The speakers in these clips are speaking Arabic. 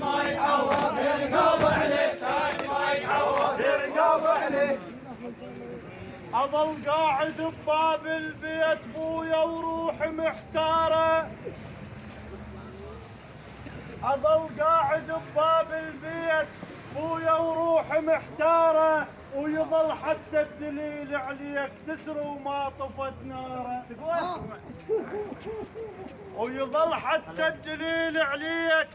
ما يعوض يرقب عليه تاج ما يعوض يرقب عليه. أظل قاعد بباب البيت بويا وروحي محتارة، أظل قاعد بباب البيت بويا وروحي محتارة، ويظل حتى الدليل عليك تسري وما طفت ناره. ويظل حتى الدليل عليك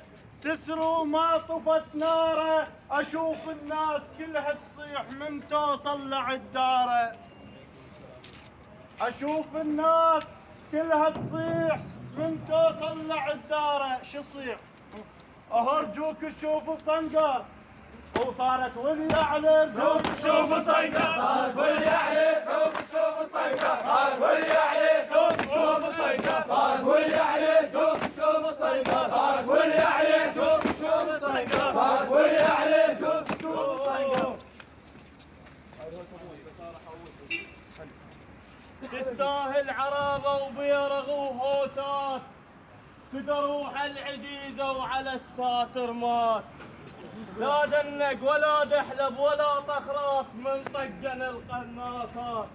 تسري وما طفت ناره. أشوف الناس كلها تصيح من توصل لعداره، أشوف الناس كلها تصيح من توصل لعداره. شو تصيح؟ أرجوك تشوفوا صنقر وصارت ولي عليه. ارجوك تشوفوا صنقر صارت ولي عليه. ارجوك تشوفوا صنقر صارت ولي عليه. ارجوك تشوفوا صنقر صارت ولي عليه. ارجوك تشوفوا صنقر صارت ولي عليه. ارجوك تشوفوا صنقر صارت ولي عليه. ارجوك تشوفوا صنقر. تستاهل عراضة وبيرغ وهوسات، تدروح العزيزة وعلى الساتر مات. لا دنق ولا دحلب ولا طخراف من طقن القناصات.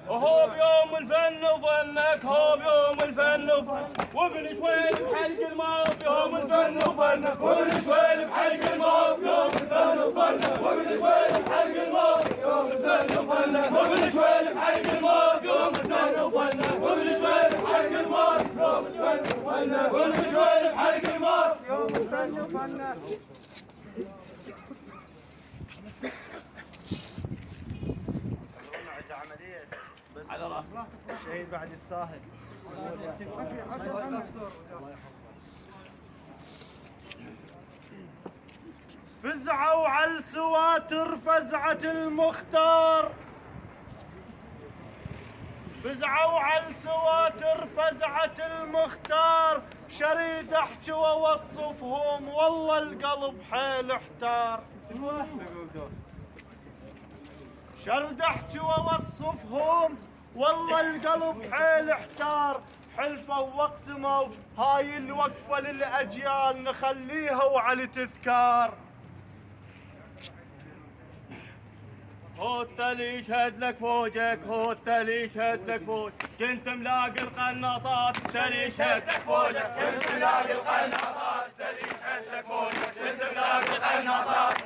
وهو بيوم الفن وفنك، هو بيوم الفن وفنك، وابن شويل بحلق الماء بيوم الفن وفنك، وابن شويل بحلق الماء بيوم الفن وفنك، وابن شويل بحلق الماء بيوم الفن وفنك، وابن شويل بحلق الماء بيوم الفن وفنك، وابن شويل بحلق الماء بيوم الفن وفنك، وابن شويل بحلق الماء بيوم الفن وفنك. عملية بس على رأي الشهيد بعد الساهل. فزعوا على السواتر فزعة المختار، فزعوا على السواتر فزعة المختار. شريد احكي واوصفهم والله القلب حيل احتار. شرد احكي واوصفهم والله القلب حيل احتار. حلفوا واقسموا هاي الوقفة للأجيال نخليها وعلى تذكار. هو اللي يشهد لك فوجك، هو اللي يشهد لك فوجك، كنت ملاقي القناصات اللي يشهد لك فوجك، كنت ملاقي القناصات اللي يشهد لك فوجك، كنت ملاقي القناصات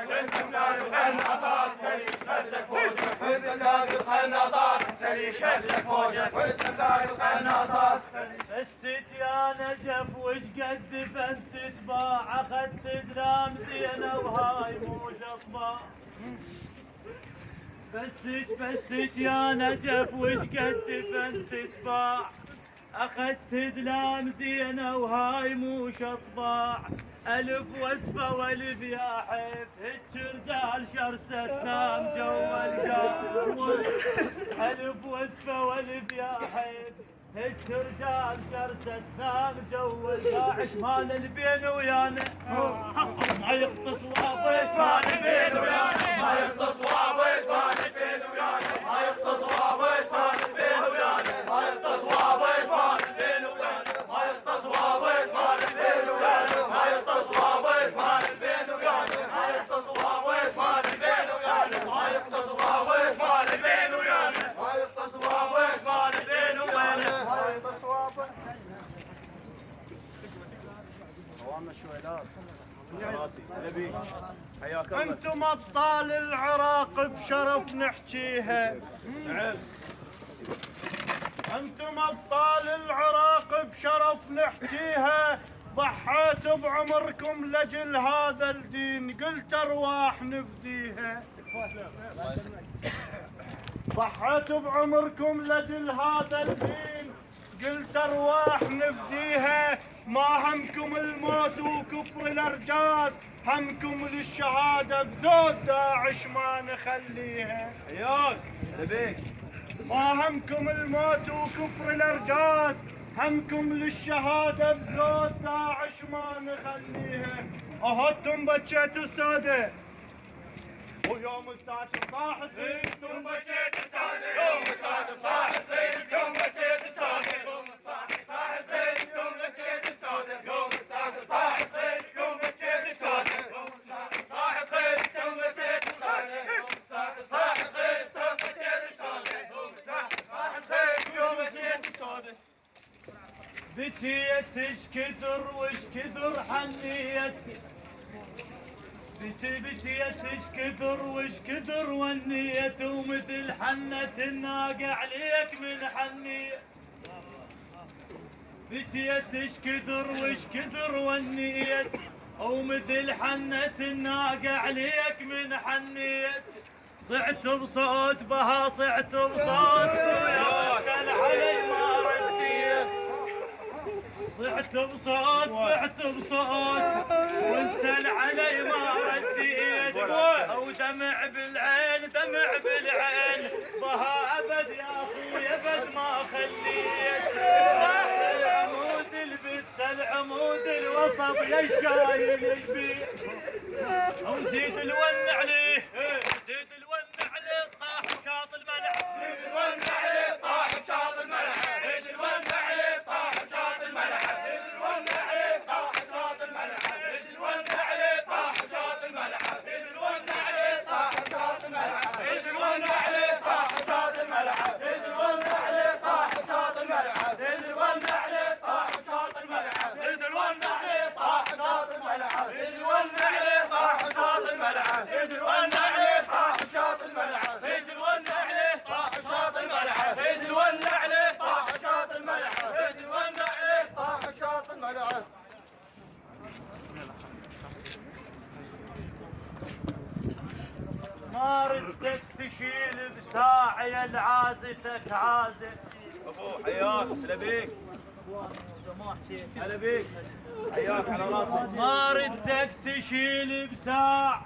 كنت ملاقي القناصات اللي يشهد لك فوجك، كنت ملاقي القناصات اللي يشهد لك فوجك، كنت ملاقي القناصات. فست يا نجف وش قد فنت سباع، اخذت زلام زينه وهاي مو شطبه. فست يا نجف وش قد فنت سباع، اخذت زلام زينه وهاي مو شطباع. الف وسفه والف يا حيف هج رجال شرسه تنام جوا القهوه. الف وسفه والف يا حيف هج رجال شرسه تنام جوا القاعش. مال البين ويانا ما يختص وابيش، مال البين ويانا ما يختص وابيش، مال البين ويانا ما يختص وابيش، مال البين ويانا ما يختص وابيش، مال البين ويانا ما يختص وابيش، مال البين ويانا ما يختص وابيش، مال البين ويانا ما يختص وابيش، مال البين ويانا ما يختص وابيش، مال البين ويانا ما يختص وابيش، مال البين ويانا ما يختص وابيش. عوامنا الشهداء نبي حياك الله. انتم ابطال العراق بشرف نحكيها. انتم ابطال العراق بشرف نحكيها. ضحيتوا بعمركم لاجل هذا الدين، قلت ارواح نفديها. ضحيتوا بعمركم لاجل هذا الدين، قلت ارواح نفديها. ما همكم الموت وكفر الارجاس، همكم للشهاده بزود داعش ما نخليها. حياك نبيك. ما همكم الموت وكفر الارجاس، همكم للشهاده بزود داعش ما نخليها. اهدتم بكيتوا الساده ويوم الساتر طاحت انتم بكيت الساده، يوم الساتر طاحت يوم بكيت الساده، يوم الساتر طاحت يوم بكيت الساده، يوم الساتر طاحت بكيت اش كثر وش كثر حنيتي بكيت اش كثر وش كثر ونيت ومثل حنة الناقة عليك من حنيت بكيت اش كثر وش كثر ونيت ومثل حنة الناقة عليك من حنيت صعت بصوت بها صعت بصوت وياك علي ما رديت صعت بصوت وانت علي ما رديت ودمع بالعين بها ابد يا اخوي ابد ما خليت العمود البت العمود الوسط للشايل البيت وزيد الون عليه زيد الون عليه طاح شاط الملح زيد الون عليه طاح شاط الملح زيد الون عليه طاح شاط الملح زيد الون عليه طاح شاط الملح زيد الون عليه طاح شاط الملح زيد الون عليه طاح شاط الملح زيد الون عليه طاح شاط الملح زيد الون عليه طاح شاط الملح زيد الون عليه طاح شاط الملح زيد الون عليه طاح شاط الملح زيد الون عليه طاح شاط الملح زيد الون عليه طاح شاط الملح زيد الون عليه طاح شاط الملح زيد الون عليه طاح شاط الملح زيد الون عليه طاح شاط الملح ما ردك تشيل بساعي العازتك عازت ابو حياك هلا بيك هلا بيك حياك على راسك ما ردك تشيل بساع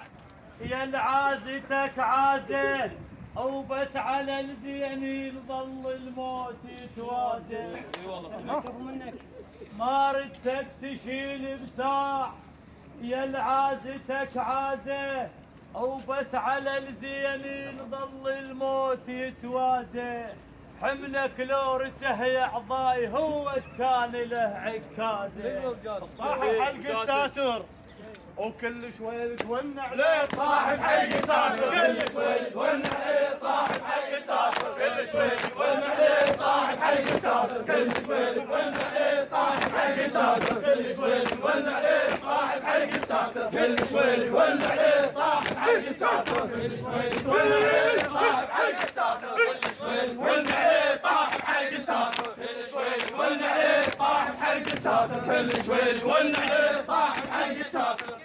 يا العازتك عازل او بس على الزين يظل الموت يتوازن ما ردك تشيل بساع يا العازتك عازل او بس على الزين يظل الموت يتوازن حملك لو رته اعضاي هو كان له عكازه طاح بحلق الساتر وكل شوي تونع ليه طاح بحلق ساتر كل شوي تونع عليه طاح بحلق ساتر كل شوي تونع عليه طاح بحلق ساتر كل شوي تونع عليه طاح بحلق ساتر كل شوي تونع عليه طاح بحلق ساتر كل شوي تونع عليه طاح بحلق ساتر كل شوي تونع عليه طاح بحلق ساتر كل شوي تونع عليه طاح بحلق ساتر كل شوي تونع عليه طاح بحلق ساتر كل شوي تونع عليه طاح بحلق ساتر